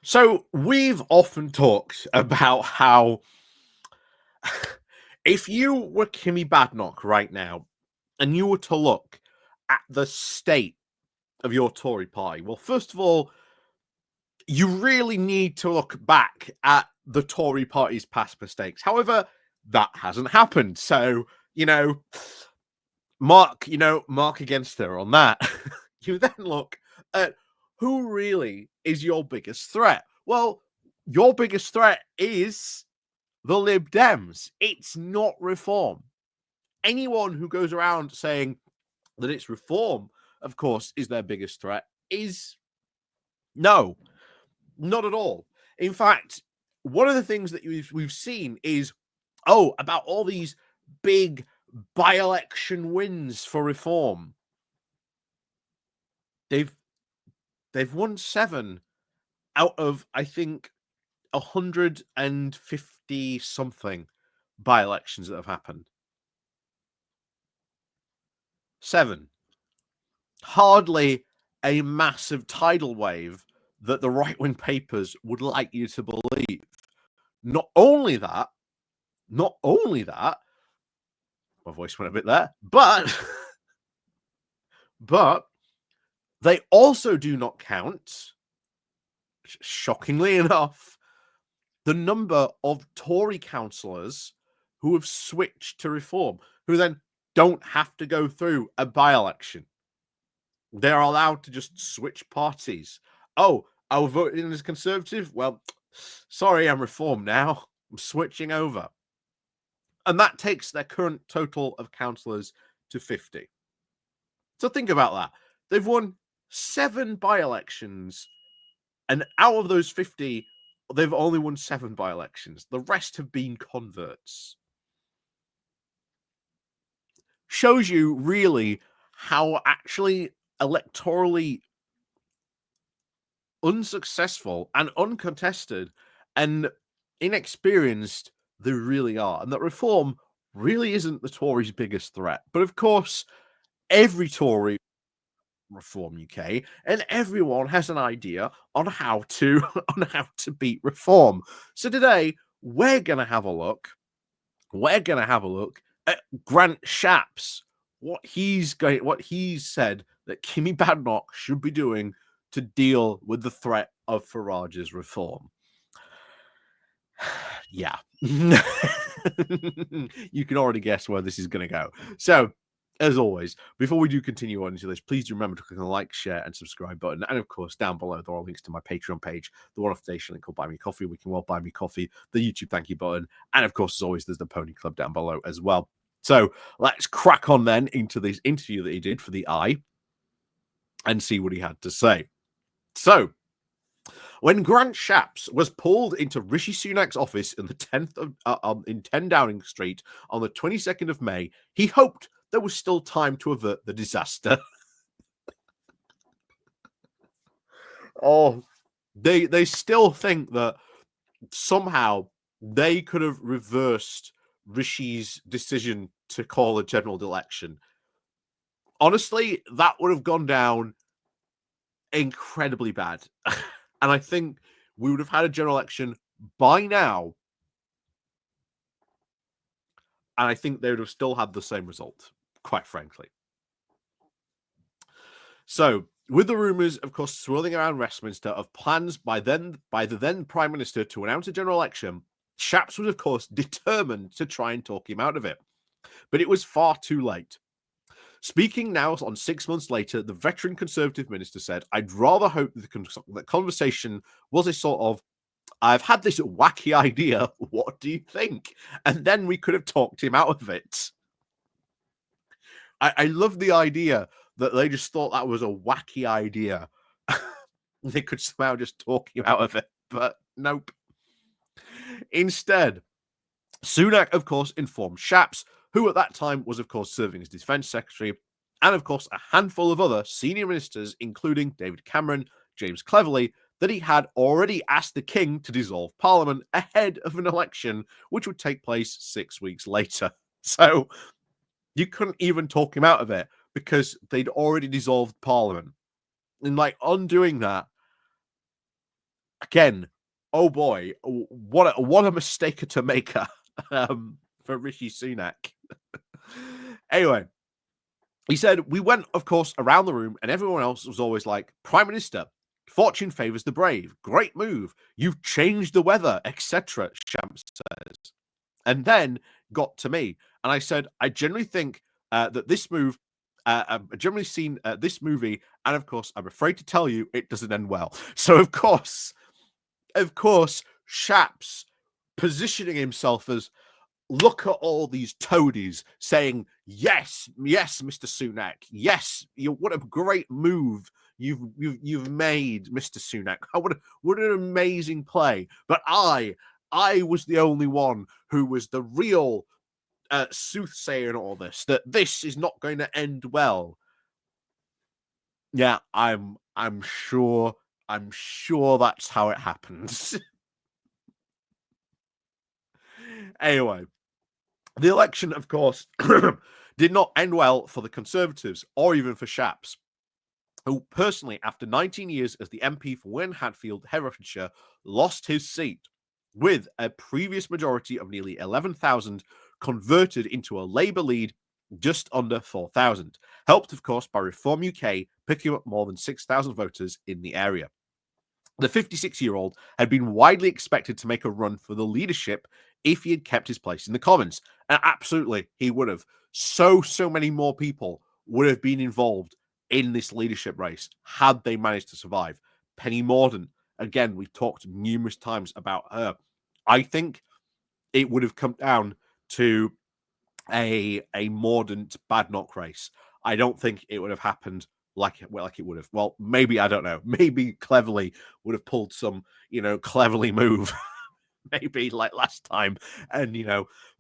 So we've often talked about how if you were Kemi Badenoch right now and you were to look at the state of your Tory party, well, first of all, you really need to look back at the Tory party's past mistakes. However, that hasn't happened. So, mark against her on that. You then look at who really is your biggest threat. Well, your biggest threat is the Lib Dems. It's not reform. Anyone who goes around saying that it's reform, of course, is their biggest threat is no, not at all. In fact, one of the things that we've seen is about all these big by-election wins for reform. They've won 7 out of, I think, 150 something by-elections that have happened. 7. Hardly a massive tidal wave that the right-wing papers would like you to believe. Not only that, my voice went a bit there, but they also do not count, shockingly enough, the number of Tory councillors who have switched to reform, who then don't have to go through a by-election. They're allowed to just switch parties. Oh, I was voting as Conservative? Well, sorry, I'm Reform now. I'm switching over. And that takes their current total of councillors to 50. So think about that. They've won 7 by-elections, and out of those 50, they've only won 7 by-elections. The rest have been converts. Shows you really how actually electorally unsuccessful and uncontested and inexperienced they really are, and that reform really isn't the Tories' biggest threat. But of course, every Tory reform UK, and everyone has an idea on how to beat reform. So today we're gonna have a look. We're gonna have a look at Grant Shapps, what he's said that Kemi Badenoch should be doing to deal with the threat of Farage's reform. Yeah. You can already guess where this is going to go. So, as always, before we do continue on into this, please do remember to click on the like, share, and subscribe button. And of course, down below, there are links to my Patreon page, the one off the link called Buy Me Coffee. We can well buy me coffee, the YouTube thank you button. And of course, as always, there's the Pony Club down below as well. So, let's crack on then into this interview that he did for the Eye and see what he had to say. So, when Grant Shapps was pulled into Rishi Sunak's office in the 10 Downing Street on the 22nd of May, he hoped there was still time to avert the disaster. They still think that somehow they could have reversed Rishi's decision to call a general election. Honestly, that would have gone down incredibly bad. And I think we would have had a general election by now. And I think they would have still had the same result, quite frankly. So, with the rumours, of course, swirling around Westminster of plans by the then Prime Minister to announce a general election, Shapps was, of course, determined to try and talk him out of it. But it was far too late. Speaking now on 6 months later, the veteran Conservative minister said, "I'd rather hope that the conversation was a sort of, I've had this wacky idea, what do you think?" And then we could have talked him out of it. I love the idea that they just thought that was a wacky idea. They could somehow just talk him out of it, but nope. Instead, Sunak, of course, informed Shapps, who at that time was, of course, serving as Defence Secretary, and, of course, a handful of other senior ministers, including David Cameron, James Cleverly, that he had already asked the King to dissolve Parliament ahead of an election, which would take place 6 weeks later. So you couldn't even talk him out of it because they'd already dissolved Parliament. And, undoing that, again, oh boy, what a mistake to make for Rishi Sunak. Anyway, he said, we went, of course, around the room, and everyone else was always like, Prime Minister, fortune favors the brave. Great move. You've changed the weather, etc. Shapps says. And then got to me. And I said, I generally think that this move, I've generally seen this movie, and of course, I'm afraid to tell you, it doesn't end well. So, of course, Shapps positioning himself as, look at all these toadies saying, yes, yes, Mr. Sunak, yes, what a great move you've made, Mr. Sunak. What an amazing play. But I was the only one who was the real soothsayer in all this, that this is not going to end well. Yeah, I'm sure that's how it happens. Anyway, the election, of course, did not end well for the Conservatives or even for Shapps, who personally, after 19 years as the MP for Wyn Hatfield, Herefordshire, lost his seat, with a previous majority of nearly 11,000 converted into a Labour lead just under 4,000, helped, of course, by Reform UK picking up more than 6,000 voters in the area. The 56-year-old had been widely expected to make a run for the leadership if he had kept his place in the Commons. And absolutely, he would have. So many more people would have been involved in this leadership race had they managed to survive. Penny Mordaunt, again, we've talked numerous times about her. I think it would have come down to a Mordaunt Badenoch race. I don't think it would have happened like it would have. Well, maybe, I don't know. Maybe Cleverly would have pulled some, cleverly move, maybe like last time, and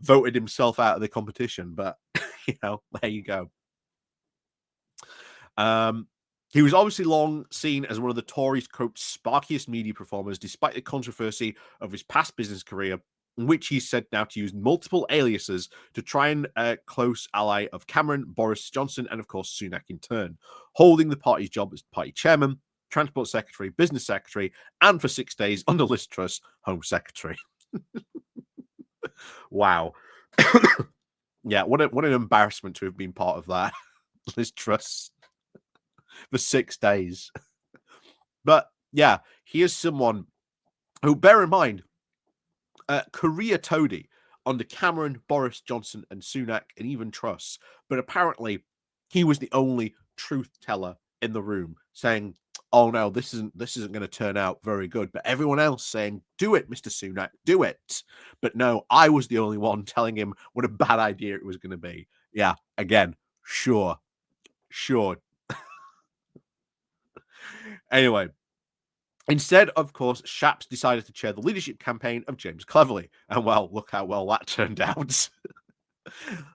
voted himself out of the competition. But there you go. He was obviously long seen as one of the Tories' quote sparkiest media performers, despite the controversy of his past business career, in which he's said now to use multiple aliases to try and close ally of Cameron, Boris Johnson, and of course Sunak in turn, holding the party's job as party chairman, transport secretary, business secretary, and for 6 days under Liz Truss, home secretary. Wow. Yeah, what an embarrassment to have been part of that. Liz Truss for 6 days. But yeah, he is someone who, bear in mind, career toady under Cameron, Boris Johnson, and Sunak, and even Truss. But apparently, he was the only truth teller in the room, saying, "Oh no, this isn't going to turn out very good." But everyone else saying, "Do it, Mr. Sunak, do it." But no, I was the only one telling him what a bad idea it was going to be. Yeah, again, sure. Anyway, instead, of course, Shapps decided to chair the leadership campaign of James Cleverly. And well, look how well that turned out.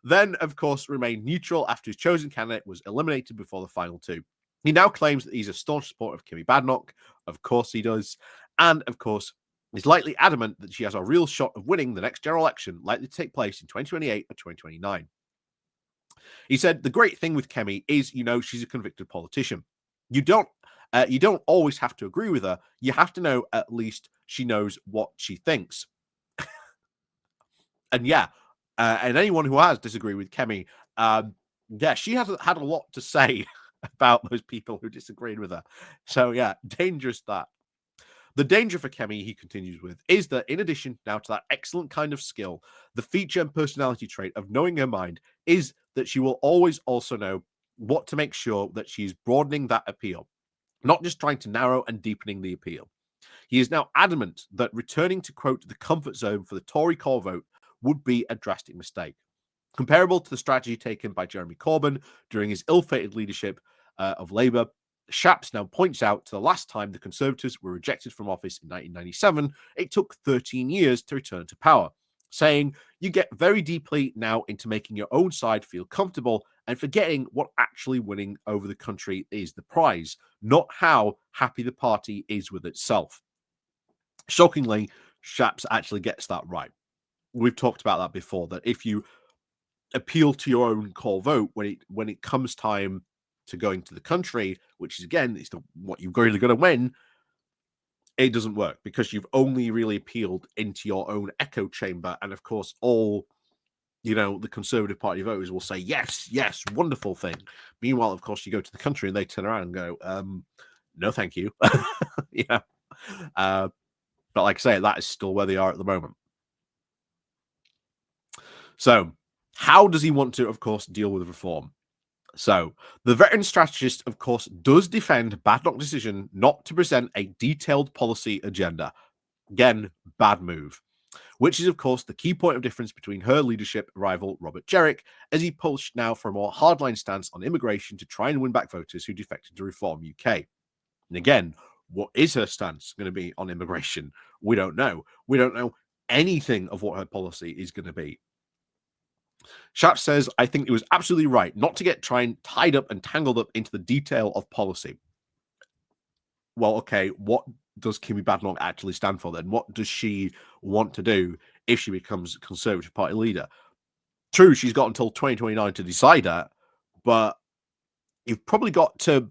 Then, of course, remained neutral after his chosen candidate was eliminated before the final two. He now claims that he's a staunch supporter of Kemi Badenoch. Of course he does. And, of course, is likely adamant that she has a real shot of winning the next general election, likely to take place in 2028 or 2029. He said, the great thing with Kemi is, she's a convicted politician. You don't always have to agree with her. You have to know at least she knows what she thinks. And yeah, and anyone who has disagreed with Kemi, yeah, she has had a lot to say about those people who disagreed with her. So yeah, dangerous that. The danger for Kemi, he continues with, is that in addition now to that excellent kind of skill, the feature and personality trait of knowing her mind is that she will always also know what to make sure that she's broadening that appeal, not just trying to narrow and deepening the appeal. He is now adamant that returning to, quote, the comfort zone for the Tory core vote would be a drastic mistake, comparable to the strategy taken by Jeremy Corbyn during his ill-fated leadership of Labour. Shapps now points out to the last time the Conservatives were rejected from office in 1997, it took 13 years to return to power, saying you get very deeply now into making your own side feel comfortable and forgetting what actually winning over the country is the prize, not how happy the party is with itself. Shockingly, Shapps actually gets that right. We've talked about that before, that if you appeal to your own core vote when it comes time to going to the country, which is again, it's what you're really going to win, it doesn't work because you've only really appealed into your own echo chamber. And of course, all the Conservative Party voters will say, yes, yes, wonderful thing. Meanwhile, of course, you go to the country and they turn around and go, no, thank you. Yeah. But like I say, that is still where they are at the moment. So how does he want to, of course, deal with reform? So the veteran strategist, of course, does defend Badenoch's decision not to present a detailed policy agenda. Again, bad move. Which is, of course, the key point of difference between her leadership rival Robert Jerrick, as he pushed now for a more hardline stance on immigration to try and win back voters who defected to Reform UK. And again, what is her stance going to be on immigration? We don't know. We don't know anything of what her policy is going to be. Shapps says, I think it was absolutely right not to get tied up and tangled up into the detail of policy. Well, okay, what does Kemi Badenoch actually stand for then? What does she want to do if she becomes Conservative Party leader? True, she's got until 2029 to decide that, but you've probably got to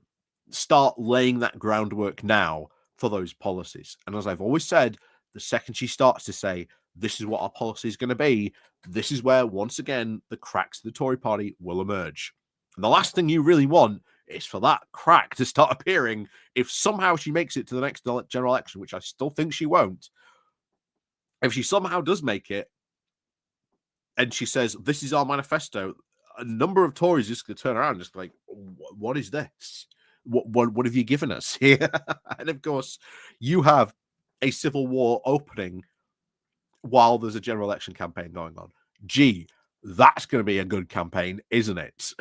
start laying that groundwork now for those policies. And as I've always said, the second she starts to say, this is what our policy is going to be, this is where, once again, the cracks of the Tory party will emerge. And the last thing you really want is for that crack to start appearing if somehow she makes it to the next general election, which I still think she won't. If she somehow does make it, and she says, this is our manifesto, a number of Tories just going to turn around and just like, what is this? What have you given us here? And of course, you have a civil war opening while there's a general election campaign going on. Gee, that's going to be a good campaign, isn't it?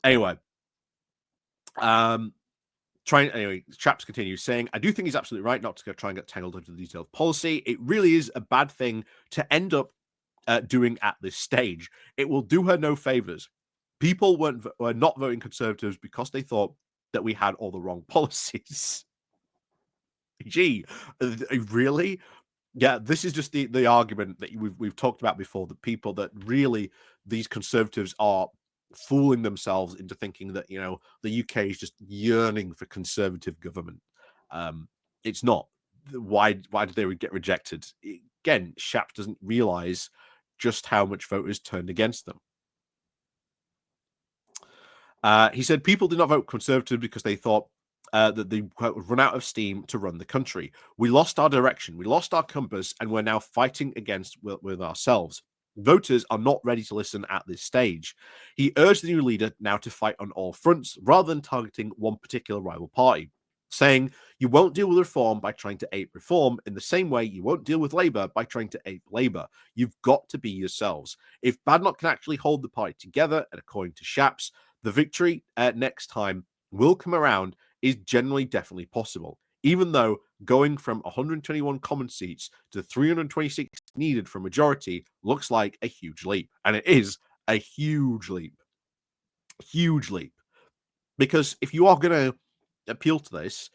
Anyway, Shapps continues saying, I do think he's absolutely right not to try and get tangled into the detailed policy. It really is a bad thing to end up doing at this stage. It will do her no favors. People were not voting Conservatives because they thought that we had all the wrong policies. Gee, really? Yeah, this is just the argument that we've talked about before. The people that really these Conservatives are fooling themselves into thinking that the UK is just yearning for Conservative government. It's not. Why did they get rejected? Again, Shapps doesn't realise just how much voters turned against them. He said people did not vote Conservative because they thought that they would run out of steam to run the country. We lost our direction, we lost our compass, and we're now fighting against with ourselves. Voters are not ready to listen at this stage. He urged the new leader now to fight on all fronts rather than targeting one particular rival party, saying, you won't deal with reform by trying to ape reform in the same way you won't deal with Labour by trying to ape Labour. You've got to be yourselves. If Badenoch can actually hold the party together, and according to Shapps, the victory next time will come around is generally definitely possible, even though going from 121 common seats to 326 needed for majority looks like a huge leap. And it is a huge leap. Huge leap. Because if you are going to appeal to this,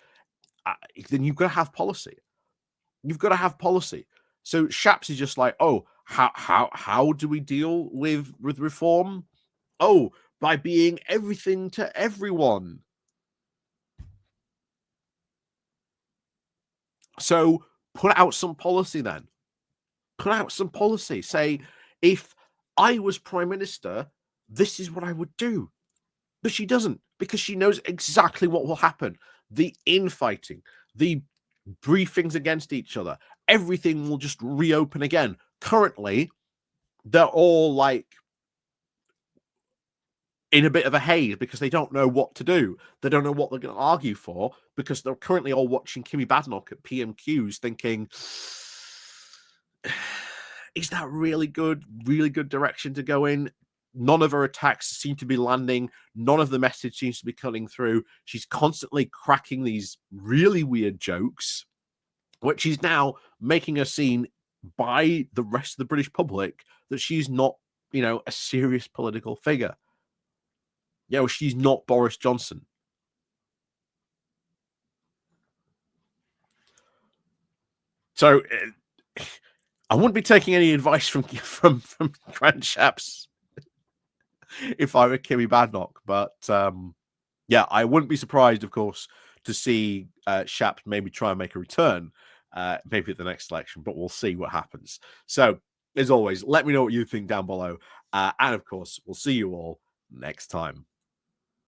then you've got to have policy. You've got to have policy. So Shapps is just like, oh, how do we deal with reform? Oh, by being everything to everyone. So put out some policy then. Put out some policy. Say, if I was Prime Minister, this is what I would do. But she doesn't, because she knows exactly what will happen. The infighting, the briefings against each other, everything will just reopen again. Currently, they're all like in a bit of a haze because they don't know what to do. They don't know what they're going to argue for because they're currently all watching Kemi Badenoch at PMQs thinking, is that really good direction to go in? None of her attacks seem to be landing. None of the message seems to be cutting through. She's constantly cracking these really weird jokes, which she's now making her seen by the rest of the British public that she's not, a serious political figure. She's not Boris Johnson. So I wouldn't be taking any advice from Grant Shapps if I were Kemi Badenoch, but yeah, I wouldn't be surprised, of course, to see Shapps maybe try and make a return, maybe at the next election, but we'll see what happens. So, as always, let me know what you think down below. And of course, we'll see you all next time.